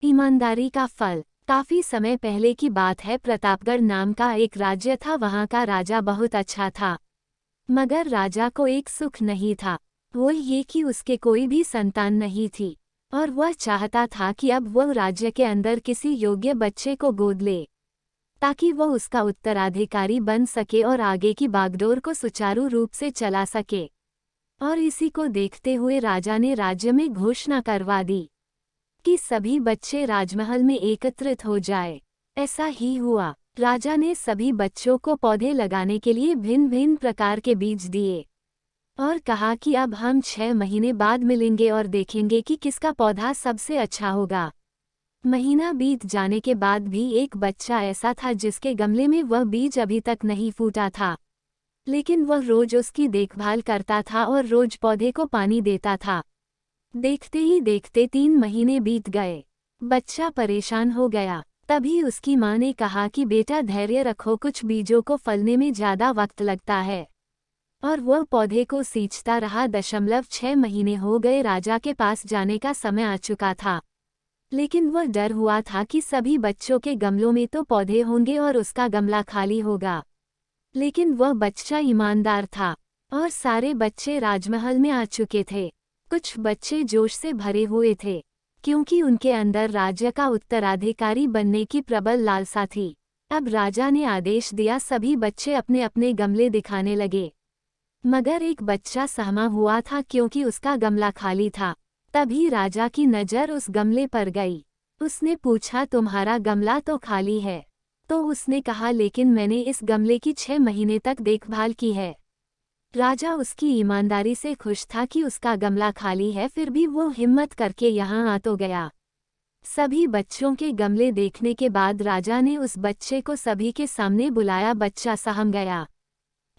ईमानदारी का फल। काफी समय पहले की बात है। प्रतापगढ़ नाम का एक राज्य था। वहाँ का राजा बहुत अच्छा था, मगर राजा को एक सुख नहीं था, वो ये कि उसके कोई भी संतान नहीं थी, और वह चाहता था कि अब वह राज्य के अंदर किसी योग्य बच्चे को गोद ले, ताकि वह उसका उत्तराधिकारी बन सके और आगे की बागडोर को सुचारू रूप से चला सके। और इसी को देखते हुए राजा ने राज्य में घोषणा करवा दी कि सभी बच्चे राजमहल में एकत्रित हो जाए। ऐसा ही हुआ। राजा ने सभी बच्चों को पौधे लगाने के लिए भिन्न भिन्न प्रकार के बीज दिए और कहा कि अब हम 6 महीने बाद मिलेंगे और देखेंगे कि किसका पौधा सबसे अच्छा होगा। महीना बीत जाने के बाद भी एक बच्चा ऐसा था जिसके गमले में वह बीज अभी तक नहीं फूटा था, लेकिन वह रोज उसकी देखभाल करता था और रोज पौधे को पानी देता था। देखते ही देखते 3 महीने बीत गए। बच्चा परेशान हो गया। तभी उसकी माँ ने कहा कि बेटा धैर्य रखो, कुछ बीजों को फलने में ज़्यादा वक्त लगता है। और वह पौधे को सींचता रहा। 6 महीने हो गए। राजा के पास जाने का समय आ चुका था, लेकिन वह डर हुआ था कि सभी बच्चों के गमलों में तो पौधे होंगे और उसका गमला खाली होगा। लेकिन वह बच्चा ईमानदार था और सारे बच्चे राजमहल में आ चुके थे। कुछ बच्चे जोश से भरे हुए थे, क्योंकि उनके अंदर राज्य का उत्तराधिकारी बनने की प्रबल लालसा थी। अब राजा ने आदेश दिया, सभी बच्चे अपने अपने गमले दिखाने लगे, मगर एक बच्चा सहमा हुआ था क्योंकि उसका गमला खाली था। तभी राजा की नज़र उस गमले पर गई। उसने पूछा, तुम्हारा गमला तो खाली है? तो उसने कहा, लेकिन मैंने इस गमले की 6 महीने तक देखभाल की है। राजा उसकी ईमानदारी से खुश था कि उसका गमला खाली है, फिर भी वो हिम्मत करके यहाँ आ तो गया। सभी बच्चों के गमले देखने के बाद राजा ने उस बच्चे को सभी के सामने बुलाया। बच्चा सहम गया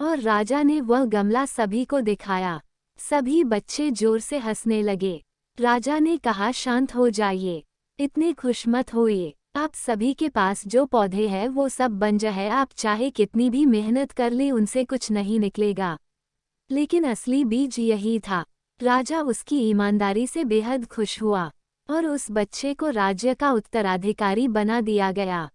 और राजा ने वह गमला सभी को दिखाया। सभी बच्चे जोर से हंसने लगे। राजा ने कहा, शांत हो जाइए, इतने खुश मत होइए। आप सभी के पास जो पौधे हैं वो सब बंजर है, आप चाहे कितनी भी मेहनत कर ले उनसे कुछ नहीं निकलेगा। लेकिन असली बीज यही था। राजा उसकी ईमानदारी से बेहद खुश हुआ और उस बच्चे को राज्य का उत्तराधिकारी बना दिया गया।